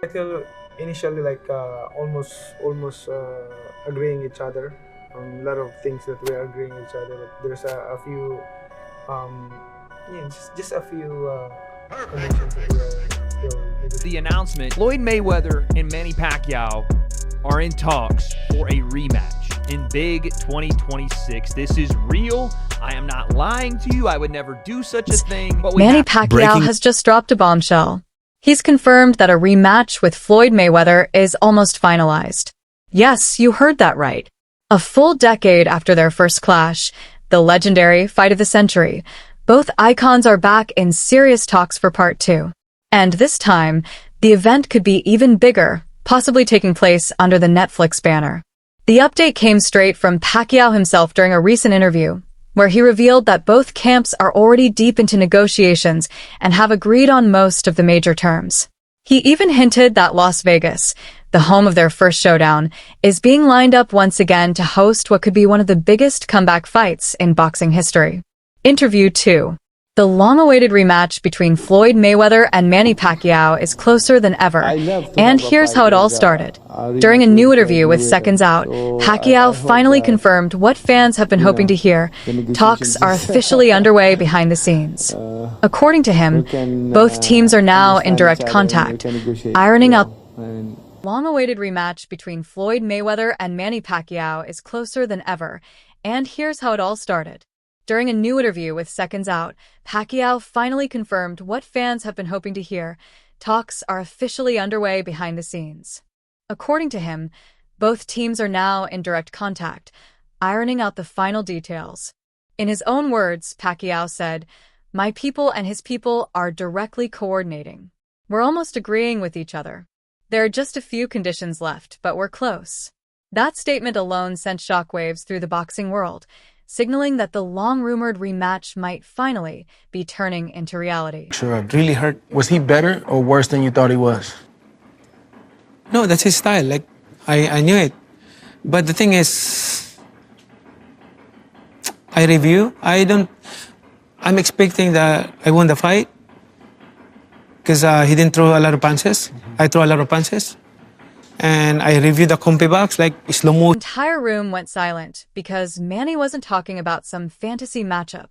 I feel initially like almost agreeing each other on a lot of things that we're agreeing each other. But there's a few um, yeah, just a few conditions that we are still The negotiating. announcement, Floyd Mayweather and Manny Pacquiao are in talks for a rematch in big 2026. This is real. I am not lying to you. I would never do such a thing. But Manny Pacquiao has just dropped a bombshell. He's confirmed that a rematch with Floyd Mayweather is almost finalized. Yes, you heard that right. A full decade after their first clash, the legendary fight of the century, both icons are back in serious talks for part two. And this time, the event could be even bigger, possibly taking place under the Netflix banner. The update came straight from Pacquiao himself during a recent interview, where he revealed that both camps are already deep into negotiations and have agreed on most of the major terms. He even hinted that Las Vegas, the home of their first showdown, is being lined up once again to host what could be one of the biggest comeback fights in boxing history. Interview 2. The long-awaited rematch between Floyd Mayweather and Manny Pacquiao is closer than ever, and here's how it all started. During a new interview with Seconds Out, Pacquiao finally confirmed what fans have been hoping to hear. Talks are officially underway behind the scenes. According to him, both teams are now in direct contact, ironing out. Long-awaited rematch between Floyd Mayweather and Manny Pacquiao is closer than ever, and here's how it all started. During a new interview with Seconds Out, Pacquiao finally confirmed what fans have been hoping to hear. Talks are officially underway behind the scenes. According to him, both teams are now in direct contact, ironing out the final details. In his own words, Pacquiao said, "My people and his people are directly coordinating. We're almost agreeing with each other. There are just a few conditions left, but we're close." That statement alone sent shockwaves through the boxing world, signaling that the long-rumored rematch might finally be turning into reality. Sure, it really hurt. Was he better or worse than you thought he was? No, that's his style. Like, I knew it. But the thing is, I'm expecting that I won the fight because he didn't throw a lot of punches. I throw a lot of punches. And I reviewed the comfy box like slow The motion. entire room went silent because Manny wasn't talking about some fantasy matchup.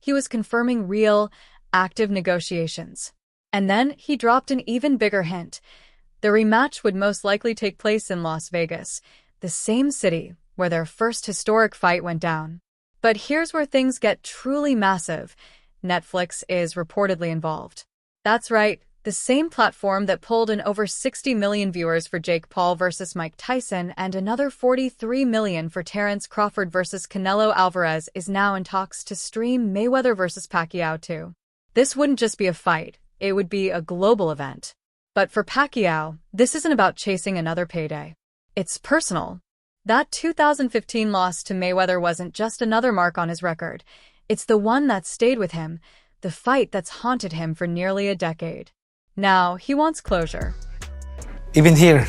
He was confirming real, active negotiations. And then he dropped an even bigger hint. The rematch would most likely take place in Las Vegas, the same city where their first historic fight went down. But here's where things get truly massive. Netflix is reportedly involved. That's right. The same platform that pulled in over 60 million viewers for Jake Paul versus Mike Tyson and another 43 million for Terence Crawford versus Canelo Alvarez is now in talks to stream Mayweather versus Pacquiao too. This wouldn't just be a fight, it would be a global event. But for Pacquiao, this isn't about chasing another payday. It's personal. That 2015 loss to Mayweather wasn't just another mark on his record. It's the one that stayed with him, the fight that's haunted him for nearly a decade. Now, he wants closure. Even here.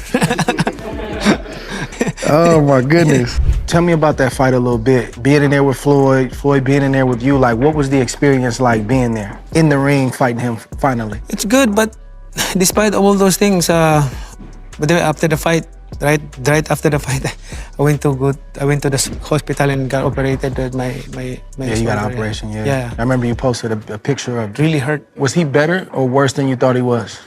Oh my goodness. Tell me about that fight a little bit. Being in there with Floyd, Floyd being in there with you, like what was the experience like being there in the ring fighting him finally? It's good, but despite all those things, but then after the fight, right after the fight, I went to the hospital and got operated with my Yeah, you got an shoulder. operation, yeah. Yeah. I remember you posted a picture of. Really hurt. Was he better or worse than you thought he was?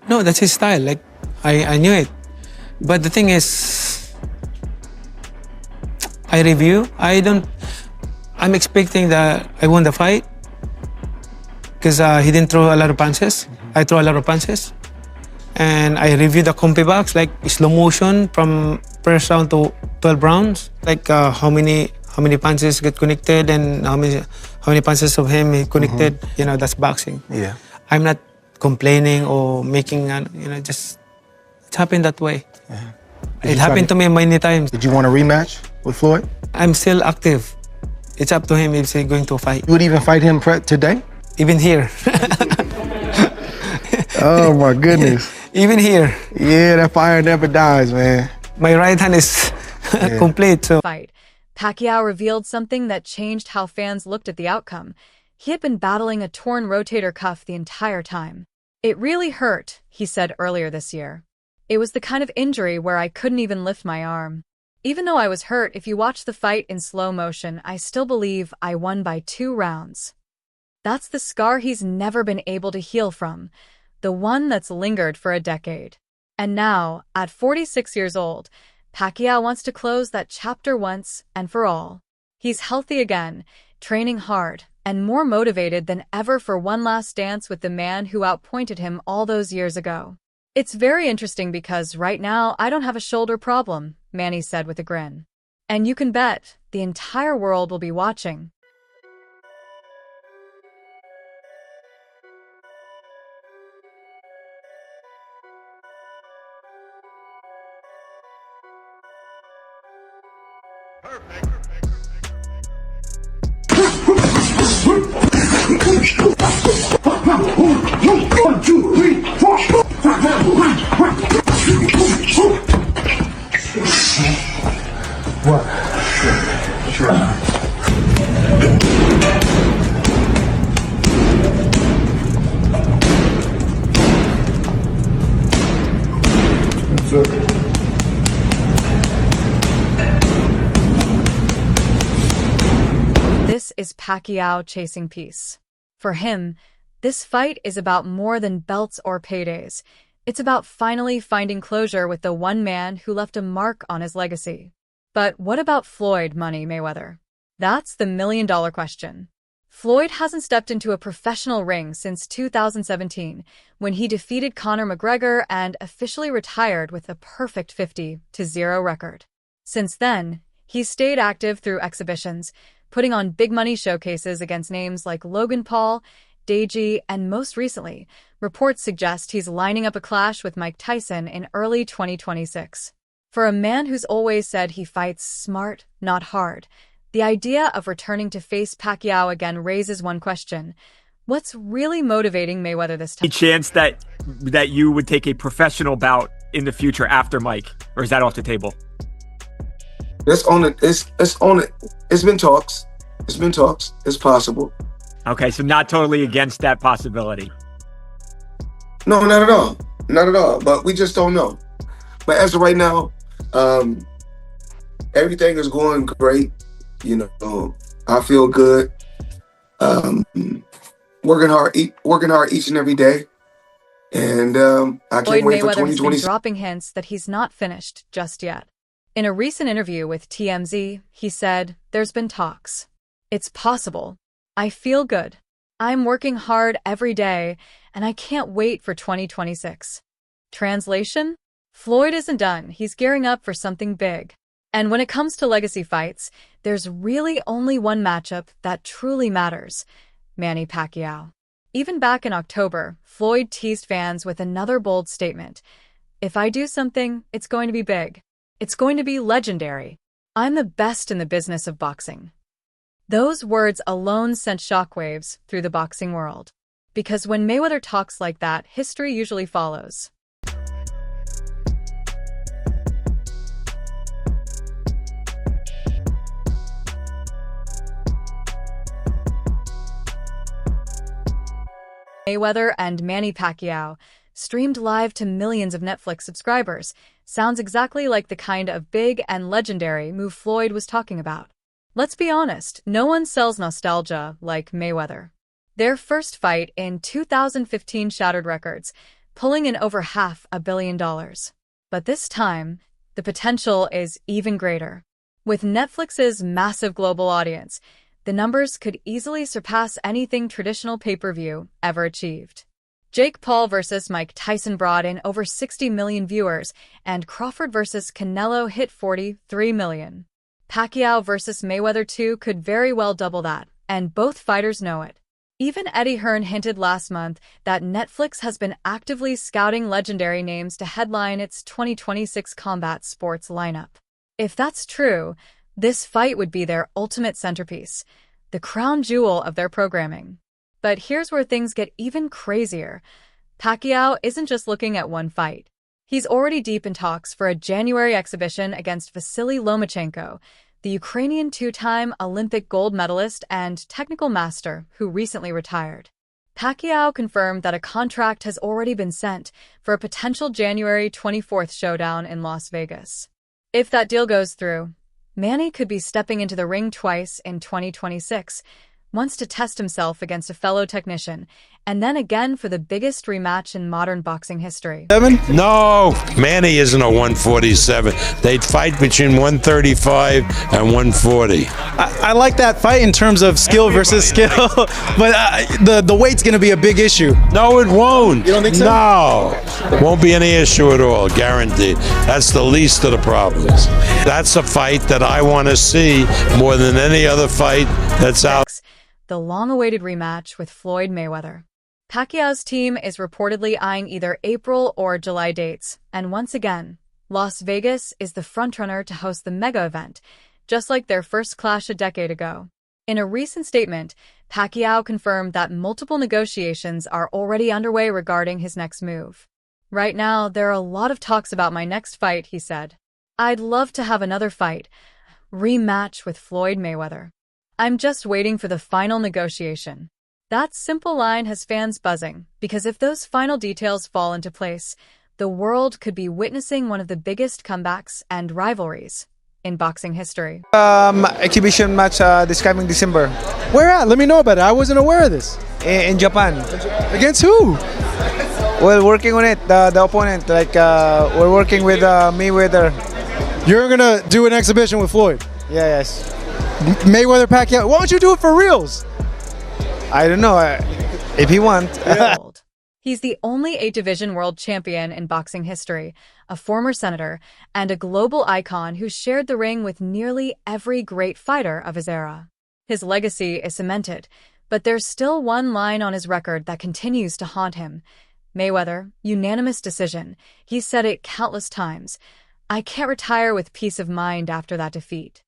No, that's his style. Like, I knew it. But the thing is, I'm expecting that I won the fight because he didn't throw a lot of punches. I throw a lot of punches. And I reviewed the comfy box, like slow motion from first round to 12 rounds. Like how many punches get connected and how many punches of him he connected. You know, that's boxing. Yeah. I'm not complaining or making, just it happened that way. Yeah. It happened to me many times. Did you want a rematch with Floyd? I'm still active. It's up to him if he's going to fight. You would even fight him today? Even here. Oh my goodness. Even here. Yeah, that fire never dies, man. My right hand is complete. So Fight. Pacquiao revealed something that changed how fans looked at the outcome. He had been battling a torn rotator cuff the entire time. "It really hurt," he said earlier this year. "It was the kind of injury where I couldn't even lift my arm. Even though I was hurt, if you watch the fight in slow motion, I still believe I won by 2 rounds." That's the scar he's never been able to heal from, the one that's lingered for a decade. And now, at 46 years old, Pacquiao wants to close that chapter once and for all. He's healthy again, training hard, and more motivated than ever for one last dance with the man who outpointed him all those years ago. "It's very interesting because right now I don't have a shoulder problem," Manny said with a grin. "And you can bet the entire world will be watching." This is Pacquiao chasing peace. For him, this fight is about more than belts or paydays. It's about finally finding closure with the one man who left a mark on his legacy. But what about Floyd Money Mayweather? That's the million-dollar question. Floyd hasn't stepped into a professional ring since 2017, when he defeated Conor McGregor and officially retired with a perfect 50-0 record. Since then, he's stayed active through exhibitions, putting on big money showcases against names like Logan Paul, Deji, and most recently, reports suggest he's lining up a clash with Mike Tyson in early 2026. For a man who's always said he fights smart, not hard, the idea of returning to face Pacquiao again raises one question. What's really motivating Mayweather this time? Any chance that you would take a professional bout in the future after Mike, or is that off the table? Let's own it. Let's own it. It's been talks. It's possible. Okay, so not totally against that possibility. No, not at all. Not at all. But we just don't know. But as of right now, everything is going great. You know, I feel good. Working hard each and every day. And I can't wait for 2026. Floyd Mayweather has been dropping hints that he's not finished just yet. In a recent interview with TMZ, he said, "There's been talks. It's possible. I feel good. I'm working hard every day, and I can't wait for 2026. Translation? Floyd isn't done. He's gearing up for something big. And when it comes to legacy fights, there's really only one matchup that truly matters: Manny Pacquiao. Even back in October, Floyd teased fans with another bold statement. "If I do something, it's going to be big. It's going to be legendary. I'm the best in the business of boxing." Those words alone sent shockwaves through the boxing world. Because when Mayweather talks like that, history usually follows. Mayweather and Manny Pacquiao, streamed live to millions of Netflix subscribers, sounds exactly like the kind of big and legendary move Floyd was talking about. Let's be honest, no one sells nostalgia like Mayweather. Their first fight in 2015 shattered records, pulling in over $500 million. But this time, the potential is even greater. With Netflix's massive global audience, the numbers could easily surpass anything traditional pay-per-view ever achieved. Jake Paul vs. Mike Tyson brought in over 60 million viewers, and Crawford vs. Canelo hit 43 million. Pacquiao vs. Mayweather 2 could very well double that, and both fighters know it. Even Eddie Hearn hinted last month that Netflix has been actively scouting legendary names to headline its 2026 combat sports lineup. If that's true, this fight would be their ultimate centerpiece, the crown jewel of their programming. But here's where things get even crazier. Pacquiao isn't just looking at one fight. He's already deep in talks for a January exhibition against Vasily Lomachenko, the Ukrainian two-time Olympic gold medalist and technical master who recently retired. Pacquiao confirmed that a contract has already been sent for a potential January 24th showdown in Las Vegas. If that deal goes through, Manny could be stepping into the ring twice in 2026, once to test himself against a fellow technician, and then again for the biggest rematch in modern boxing history. No, Manny isn't a 147. They'd fight between 135 and 140. I like that fight in terms of skill versus skill, but the weight's going to be a big issue. No, it won't. You don't think so? No, won't be any issue at all, guaranteed. That's the least of the problems. That's a fight that I want to see more than any other fight that's out. The long-awaited rematch with Floyd Mayweather. Pacquiao's team is reportedly eyeing either April or July dates, and once again, Las Vegas is the frontrunner to host the mega event, just like their first clash a decade ago. In a recent statement, Pacquiao confirmed that multiple negotiations are already underway regarding his next move. Right now, there are a lot of talks about my next fight, he said. I'd love to have another fight, rematch with Floyd Mayweather. I'm just waiting for the final negotiation. That simple line has fans buzzing, because if those final details fall into place, the world could be witnessing one of the biggest comebacks and rivalries in boxing history. Exhibition match this coming December Where at? Let me know about it. I wasn't aware of this. in Japan. Against who? We're working on it, the opponent. We're working with Mayweather. You're going to do an exhibition with Floyd. Yeah, yes. Mayweather, Pacquiao. Why don't you do it for reals? I don't know if he wants. He's the only 8-division world champion in boxing history, a former senator, and a global icon who shared the ring with nearly every great fighter of his era. His legacy is cemented, but there's still one line on his record that continues to haunt him. Mayweather, unanimous decision. He's said it countless times. I can't retire with peace of mind after that defeat.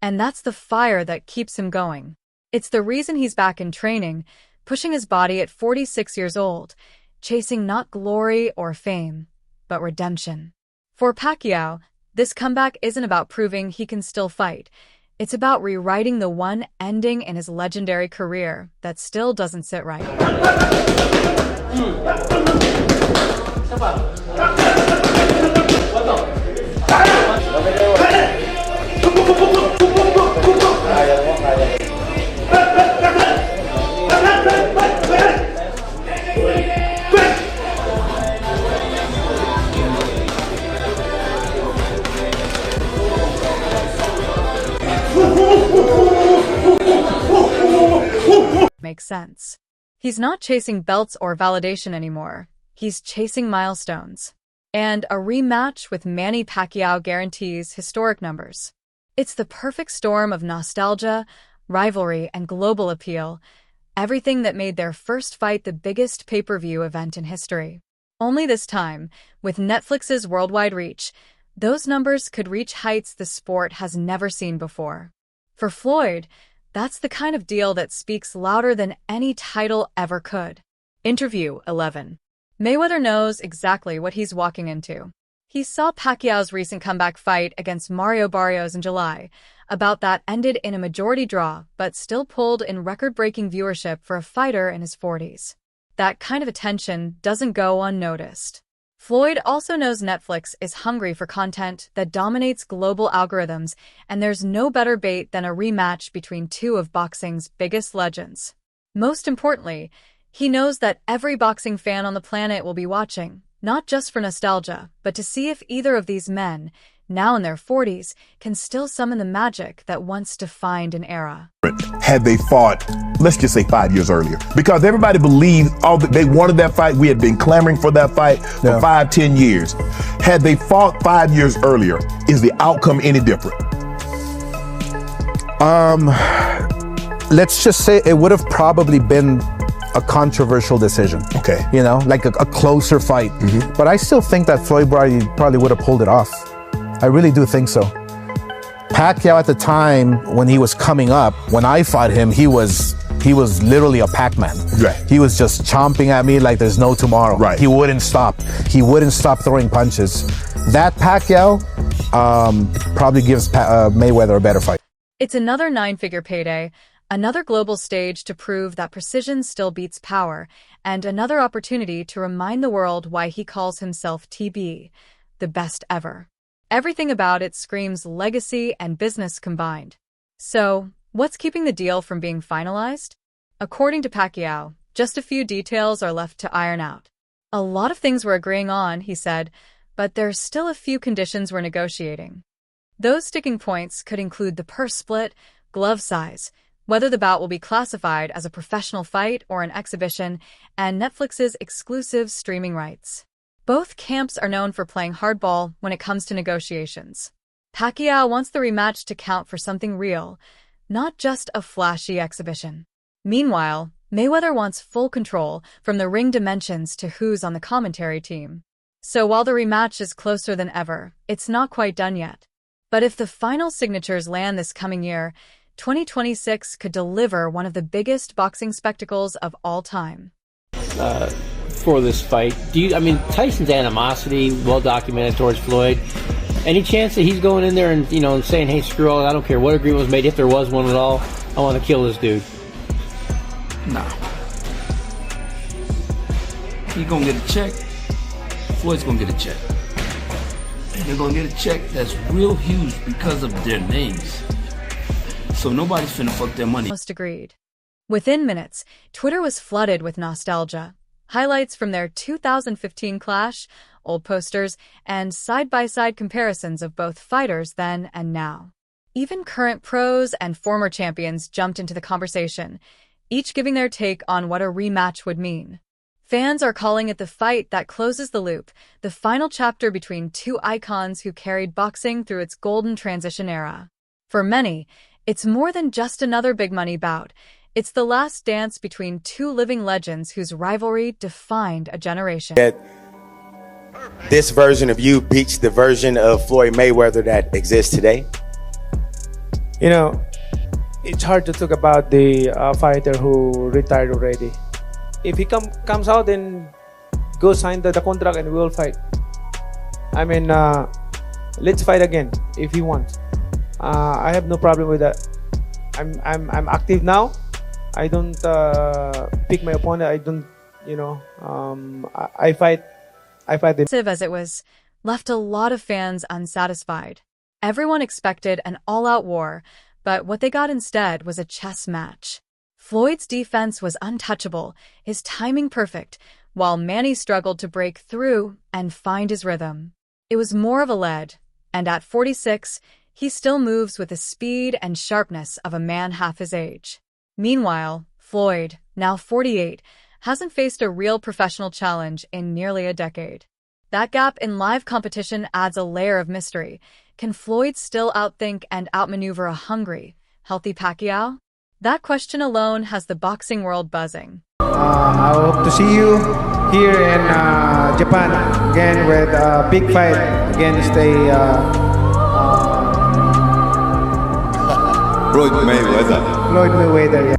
And that's the fire that keeps him going. It's the reason he's back in training, pushing his body at 46 years old, chasing not glory or fame, but redemption. For Pacquiao, this comeback isn't about proving he can still fight. It's about rewriting the one ending in his legendary career that still doesn't sit right. Makes sense. He's not chasing belts or validation anymore. He's chasing milestones. And a rematch with Manny Pacquiao guarantees historic numbers. It's the perfect storm of nostalgia, rivalry, and global appeal, everything that made their first fight the biggest pay-per-view event in history. Only this time, with Netflix's worldwide reach, those numbers could reach heights the sport has never seen before. For Floyd, that's the kind of deal that speaks louder than any title ever could. Interview 11. Mayweather knows exactly what he's walking into. He saw Pacquiao's recent comeback fight against Mario Barrios in July. About that ended in a majority draw, but still pulled in record-breaking viewership for a fighter in his 40s. That kind of attention doesn't go unnoticed. Floyd also knows Netflix is hungry for content that dominates global algorithms, and there's no better bait than a rematch between two of boxing's biggest legends. Most importantly, he knows that every boxing fan on the planet will be watching, not just for nostalgia, but to see if either of these men, now in their 40s, can still summon the magic that once defined an era. Had they fought, let's just say 5 years earlier, because everybody believed they wanted that fight. We had been clamoring for that fight for 5-10 years. Had they fought 5 years earlier, is the outcome any different? Let's just say it would have probably been a controversial decision. Okay. You know, like a closer fight. Mm-hmm. But I still think that Floyd probably would have pulled it off. I really do think so. Pacquiao at the time when he was coming up, when I fought him, he was literally a Pac-Man. Right. He was just chomping at me like there's no tomorrow. Right. He wouldn't stop. He wouldn't stop throwing punches. That Pacquiao probably gives Mayweather a better fight. It's another 9-figure payday, Another global stage to prove that precision still beats power, and another opportunity to remind the world why he calls himself TB, the best ever. Everything about it screams legacy and business combined. So, what's keeping the deal from being finalized? According to Pacquiao, just a few details are left to iron out. A lot of things we're agreeing on, he said, but there's still a few conditions we're negotiating. Those sticking points could include the purse split, glove size, whether the bout will be classified as a professional fight or an exhibition, and Netflix's exclusive streaming rights. Both camps are known for playing hardball when it comes to negotiations. Pacquiao wants the rematch to count for something real, not just a flashy exhibition. Meanwhile, Mayweather wants full control, from the ring dimensions to who's on the commentary team. So while the rematch is closer than ever, it's not quite done yet. But if the final signatures land this coming year, 2026 could deliver one of the biggest boxing spectacles of all time. For this fight, Tyson's animosity, well documented towards Floyd. Any chance that he's going in there and saying, "Hey, screw all, I don't care what agreement was made, if there was one at all, I want to kill this dude"? Nah. He gonna get a check. Floyd's gonna get a check. And they're gonna get a check that's real huge because of their names. So nobody's finna fuck their money. Most agreed. Within minutes, Twitter was flooded with nostalgia. Highlights from their 2015 clash, old posters, and side-by-side comparisons of both fighters then and now. Even current pros and former champions jumped into the conversation, each giving their take on what a rematch would mean. Fans are calling it the fight that closes the loop, the final chapter between two icons who carried boxing through its golden transition era. For many, it's more than just another big-money bout. It's the last dance between two living legends whose rivalry defined a generation. This version of you beats the version of Floyd Mayweather that exists today? It's hard to talk about the fighter who retired already. If he comes out and go sign the contract and we will fight. Let's fight again if he wants. I have no problem with that. I'm active now. I don't pick my opponent. I don't, I fight them. As it was, left a lot of fans unsatisfied. Everyone expected an all-out war, but what they got instead was a chess match. Floyd's defense was untouchable, his timing perfect, while Manny struggled to break through and find his rhythm. It was more of a lead, and at 46, he still moves with the speed and sharpness of a man half his age. Meanwhile, Floyd, now 48, hasn't faced a real professional challenge in nearly a decade. That gap in live competition adds a layer of mystery. Can Floyd still outthink and outmaneuver a hungry, healthy Pacquiao? That question alone has the boxing world buzzing. I hope to see you here in Japan again with a big fight against Floyd Mayweather. Floyd Mayweather, yeah.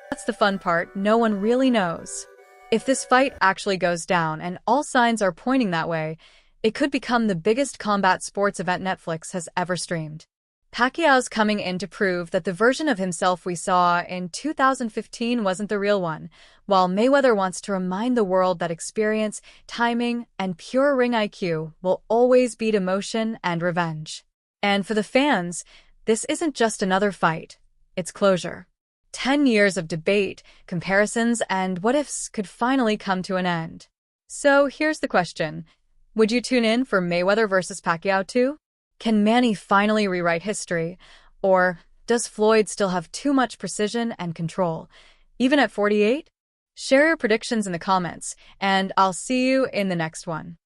That's the fun part, no one really knows. If this fight actually goes down, and all signs are pointing that way, it could become the biggest combat sports event Netflix has ever streamed. Pacquiao's coming in to prove that the version of himself we saw in 2015 wasn't the real one, while Mayweather wants to remind the world that experience, timing, and pure ring IQ will always beat emotion and revenge. And for the fans, this isn't just another fight, it's closure. 10 years of debate, comparisons, and what-ifs could finally come to an end. So here's the question. Would you tune in for Mayweather versus Pacquiao 2? Can Manny finally rewrite history? Or does Floyd still have too much precision and control, even at 48? Share your predictions in the comments, and I'll see you in the next one.